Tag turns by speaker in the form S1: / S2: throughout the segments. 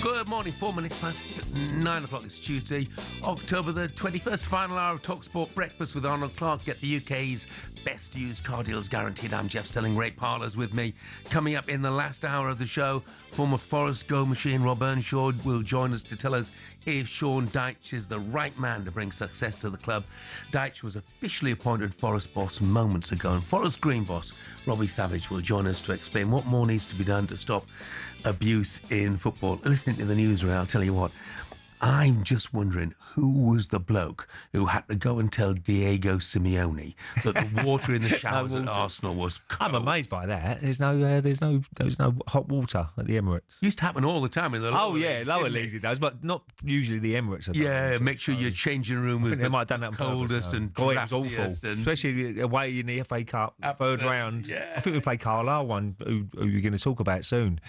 S1: Good morning, 4 minutes past 9 o'clock. It's Tuesday, October the 21st. Final hour of talkSPORT Breakfast with Arnold Clark. Get the UK's best used car deals guaranteed. I'm Jeff Stelling. Ray Parlour's with me. Coming up in the last hour of the show, former Forest Go machine Rob Earnshaw will join us to tell us if Sean Dyche is the right man to bring success to the club. Dyche was officially appointed Forest boss moments ago, and Forest Green boss Robbie Savage will join us to explain what more needs to be done to stop abuse in football. Listening to the news, Ray, I'll tell you what, I'm just wondering who was the bloke who had to go and tell Diego Simeone that the water in the showers at Arsenal was cold.
S2: I'm amazed by that. There's no hot water at the Emirates.
S1: Used to happen all the time in the lower leagues,
S2: lower leagues it does, but not usually the Emirates.
S1: Yeah, make sure your changing room was
S2: they might have done that
S1: coldest and
S2: it was awful, especially away in the FA Cup third round.
S1: Yeah.
S2: I think we played Carlisle one, who you're going to talk about soon,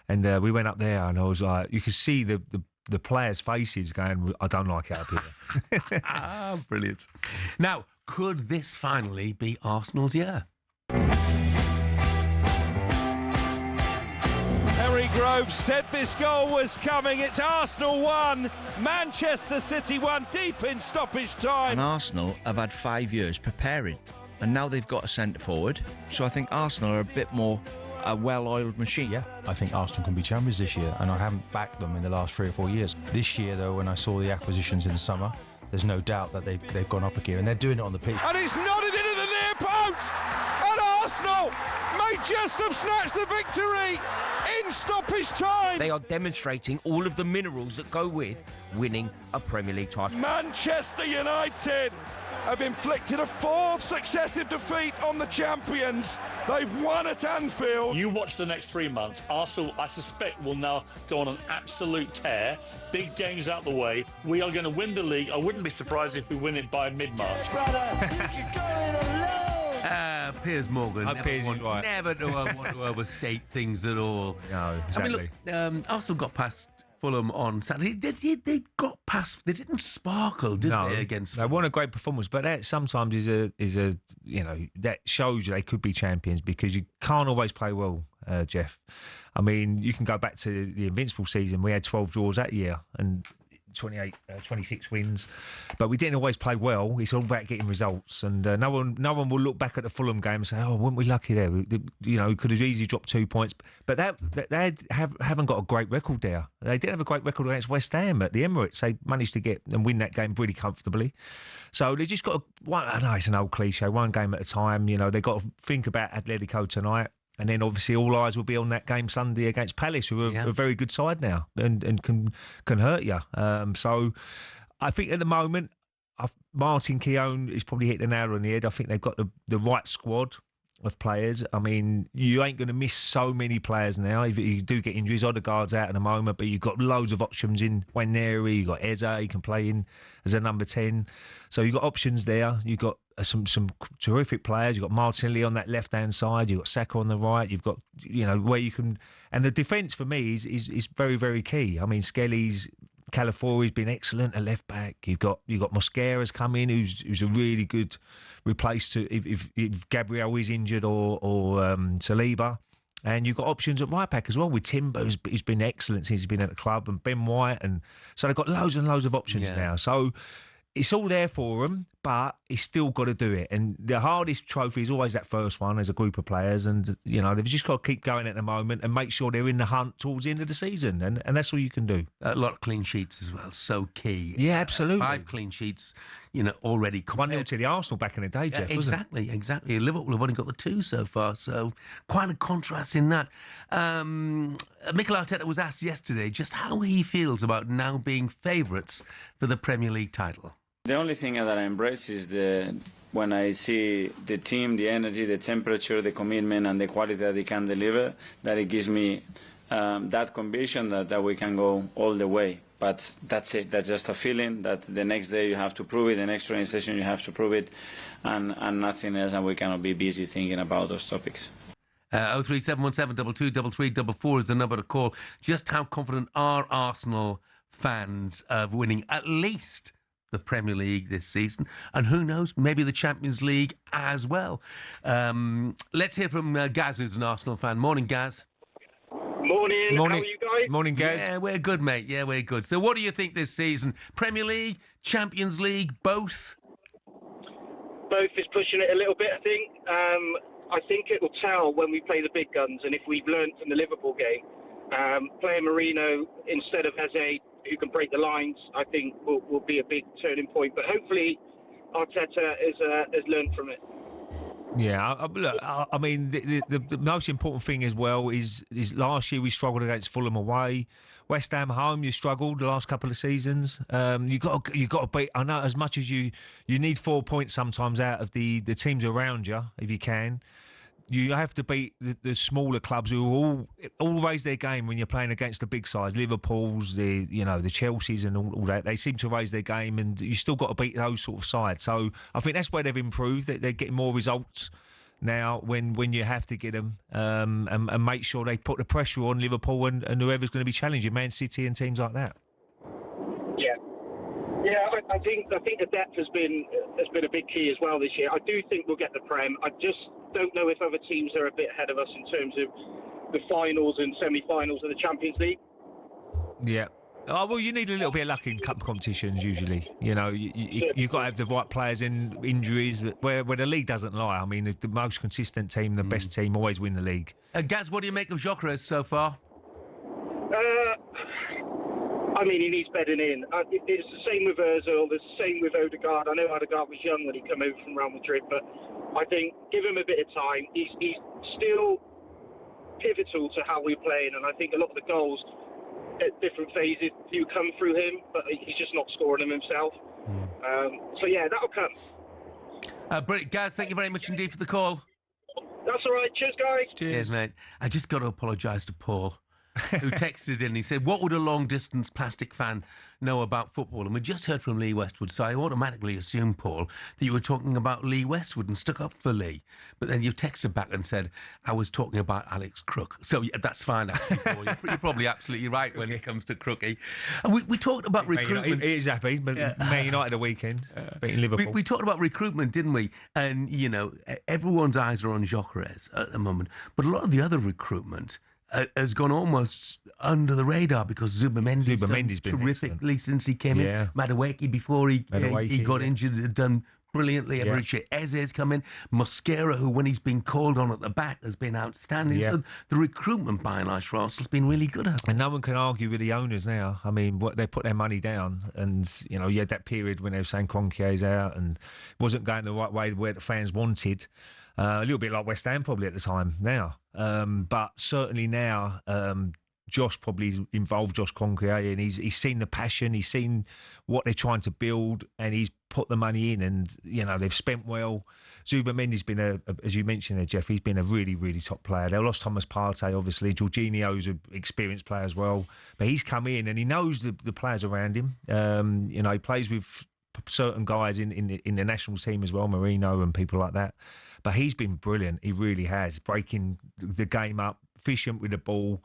S2: and we went up there, and I was like, you could see the players' faces going, I don't like it up here.
S1: Brilliant. Now, could this finally be Arsenal's year?
S3: Harry Groves said this goal was coming. It's Arsenal 1, Manchester City 1, deep in stoppage time.
S4: And Arsenal have had 5 years preparing, and now they've got a centre-forward. So I think Arsenal are a bit more a well-oiled machine.
S5: Yeah, I think Arsenal can be champions this year, and I haven't backed them in the last 3 or 4 years. This year, though, when I saw the acquisitions in the summer, there's no doubt that they've gone up a gear, and they're doing it on the pitch.
S3: And it's nodded into the near post, and Arsenal may just have snatched the victory in stoppage time.
S6: They are demonstrating all of the minerals that go with winning a Premier League title.
S3: Manchester United have inflicted a 4th successive defeat on the champions. They've won at Anfield.
S7: You watch the next 3 months. Arsenal, I suspect, will now go on an absolute tear. Big games out the way. We are going to win the league. I wouldn't be surprised if we win it by mid-March.
S1: Piers Morgan.
S2: Right.
S1: Never to want to overstate things at all.
S2: No, exactly.
S1: I mean, look, Arsenal got past Fulham on Saturday. They got past. They didn't sparkle, did they? Against
S2: Fulham? They won a great performance, but that sometimes is a that shows you they could be champions, because you can't always play well, Jeff. I mean, you can go back to the Invincible season. We had 12 draws that year and 26 wins, but we didn't always play well. It's all about getting results, and no one will look back at the Fulham game and say, "Oh, weren't we lucky there?" We could have easily dropped 2 points, but they haven't got a great record there. They did have a great record against West Ham at the Emirates. They managed to get and win that game really comfortably. So they just got I know it's an old cliche, one game at a time. They got to think about Atletico tonight. And then obviously all eyes will be on that game Sunday against Palace, who are a very good side now and can hurt you. So I think at the moment, Martin Keown is probably hit the nail on the head. I think they've got the right squad of players. I mean, you ain't going to miss so many players now. If you do get injuries, Odegaard's out at the moment, but you've got loads of options in Waneri, you've got Eze, he can play in as a number 10. So you've got options there. You've got some terrific players. You've got Martinelli on that left-hand side. You've got Saka on the right. You've got, where you can... And the defence, for me, is very, very key. I mean, Skelly's... Calafori's been excellent at left back. You've got Mosquera's come in, who's a really good replace to if Gabriel is injured or Saliba, and you've got options at right back as well with Timber, who's been excellent since he's been at the club, and Ben White, and so they've got loads and loads of options now. So it's all there for them, but he's still got to do it. And the hardest trophy is always that first one as a group of players. And, they've just got to keep going at the moment and make sure they're in the hunt towards the end of the season. And that's all you can do.
S1: A lot of clean sheets as well. So key.
S2: Yeah, absolutely.
S1: 5 clean sheets, already.
S2: 1-0 to the Arsenal back in the day, Jeff,
S1: exactly. Liverpool have only got the 2 so far. So quite a contrast in that. Mikel Arteta was asked yesterday just how he feels about now being favourites for the Premier League title.
S8: The only thing that I embrace is when I see the team, the energy, the temperature, the commitment and the quality that they can deliver, that it gives me that conviction that we can go all the way. But that's it. That's just a feeling that the next day you have to prove it, the next training session you have to prove it, and nothing else, and we cannot be busy thinking about those topics.
S1: 03717 223344 is the number to call. Just how confident are Arsenal fans of winning at least the Premier League this season, and who knows, maybe the Champions League as well? Let's hear from Gaz, who's an Arsenal fan. Morning, Gaz.
S9: Morning, morning. How are you guys?
S2: Morning, Gaz.
S1: Yeah, we're good, mate. Yeah, we're good. So what do you think this season? Premier League, Champions League, both?
S9: Both is pushing it a little bit, I think. I think it will tell when we play the big guns, and if we've learned from the Liverpool game, playing Marino instead of Eze, who can break the lines, I think will be a big turning point. But hopefully Arteta has learned from it.
S2: Yeah, look, I mean, the most important thing as well is last year we struggled against Fulham away. West Ham home, you struggled the last couple of seasons. You got to beat. I know as much as you need 4 points sometimes out of the teams around you, if you can. You have to beat the smaller clubs who all raise their game when you're playing against the big sides, Liverpool's, the Chelsea's and all that. They seem to raise their game, and you still got to beat those sort of sides. So I think that's where they've improved. They're getting more results now when you have to get them, and make sure they put the pressure on Liverpool and whoever's going to be challenging, Man City and teams like that.
S9: Yeah, I think the depth has been a big key as well this year. I do think we'll get the Prem. I just don't know if other teams are a bit ahead of us in terms of the finals and semi-finals of the Champions League.
S2: Yeah. Oh, well, you need a little bit of luck in cup competitions usually. You've got to have the right players in injuries where the league doesn't lie. I mean, the most consistent team, the best team, always win the league.
S1: Gaz, what do you make of Gyökeres so far?
S9: I mean, he needs bedding in. It's the same with Ozil. It's the same with Odegaard. I know Odegaard was young when he came over from Real Madrid, but I think give him a bit of time. He's still pivotal to how we're playing, and I think a lot of the goals at different phases do come through him, but he's just not scoring them himself. So yeah, that'll come.
S1: Brilliant. Gaz, thank you very much indeed for the call.
S9: That's all right. Cheers, guys.
S1: Cheers, mate. I just got to apologise to Paul, who texted in. He said, what would a long-distance plastic fan know about football? And we just heard from Lee Westwood, so I automatically assumed, Paul, that you were talking about Lee Westwood and stuck up for Lee. But then you texted back and said, I was talking about Alex Crook. So yeah, that's fine, actually, Paul. You're probably absolutely right when it comes to Crookie. And we talked about recruitment.
S2: He is happy, but Man United a weekend, beating Liverpool.
S1: We talked about recruitment, didn't we? And, everyone's eyes are on Gyökeres at the moment. But a lot of the other recruitment has gone almost under the radar because Zubamendi's done terrifically since he came in. Madueke, before he got injured, had done brilliantly. Eze's come in. Mosquera, who when he's been called on at the back has been outstanding. So the recruitment by and large for Arsenal has been really good. And
S2: no one can argue with the owners now. I mean, they put their money down, and you had that period when they were saying Kroenkes out and wasn't going the right way where the fans wanted. A little bit like West Ham probably at the time now. But certainly now, Josh probably is involved, Josh Kroenke, and he's seen the passion, he's seen what they're trying to build, and he's put the money in, and, they've spent well. Zubamendi's been as you mentioned there, Jeff, he's been a really, really top player. They lost Thomas Partey, obviously. Jorginho's an experienced player as well. But he's come in, and he knows the players around him. He plays with certain guys in the national team as well, Marino and people like that. But he's been brilliant. He really has, breaking the game up, efficient with the ball.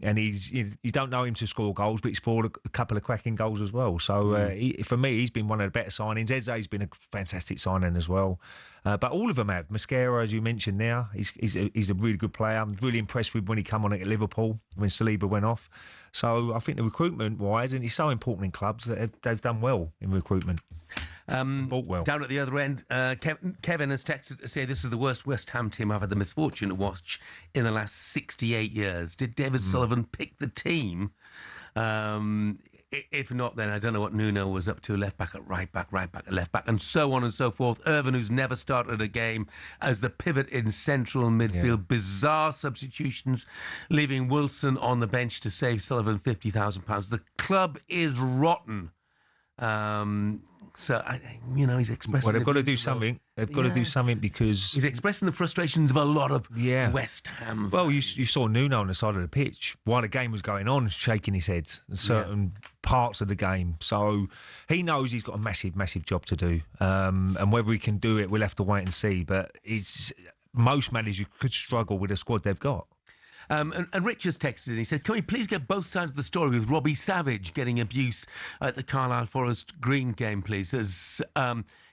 S2: And you don't know him to score goals, but he scored a couple of cracking goals as well. So for me, he's been one of the better signings. Eze's been a fantastic signing as well. But all of them have. Mosquera, as you mentioned now, he's a really good player. I'm really impressed with when he came on at Liverpool, when Saliba went off. So I think the recruitment-wise, and it's so important in clubs, that they've done well in recruitment. Bought well.
S1: Down at the other end, Kevin has texted to say this is the worst West Ham team I've had the misfortune to watch in the last 68 years. Did David Sullivan pick the team? If not, then I don't know what Nuno was up to. Left back at right back at left back, and so on and so forth. Irvin, who's never started a game as the pivot in central midfield. Bizarre substitutions, leaving Wilson on the bench to save Sullivan £50,000. The club is rotten. So, he's expressing...
S2: Well, they've got to do something. They've got to do something because...
S1: He's expressing the frustrations of a lot of West Ham.
S2: Well, you saw Nuno on the side of the pitch while the game was going on, shaking his head in certain parts of the game. So he knows he's got a massive, massive job to do. And whether he can do it, we'll have to wait and see. But most managers could struggle with the squad they've got.
S1: And Rich has texted and he said, can we please get both sides of the story with Robbie Savage getting abuse at the Carlisle Forest Green game, please? As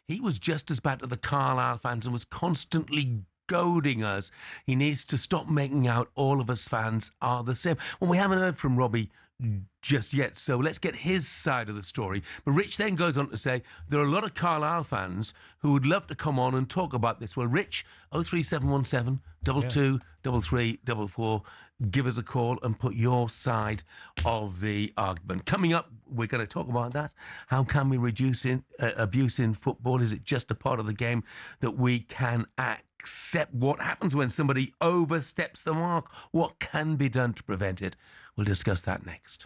S1: he was just as bad to the Carlisle fans and was constantly goading us. He needs to stop making out all of us fans are the same. Well, we haven't heard from Robbie just yet, so let's get his side of the story. But Rich then goes on to say there are a lot of Carlisle fans who would love to come on and talk about this. Well, Rich, 03717 22 3344, give us a call and put your side of the argument. Coming up, we're going to talk about that. How can we reduce abuse in football? Is it just a part of the game that we can accept? What happens when somebody oversteps the mark? What can be done to prevent it? We'll discuss that next.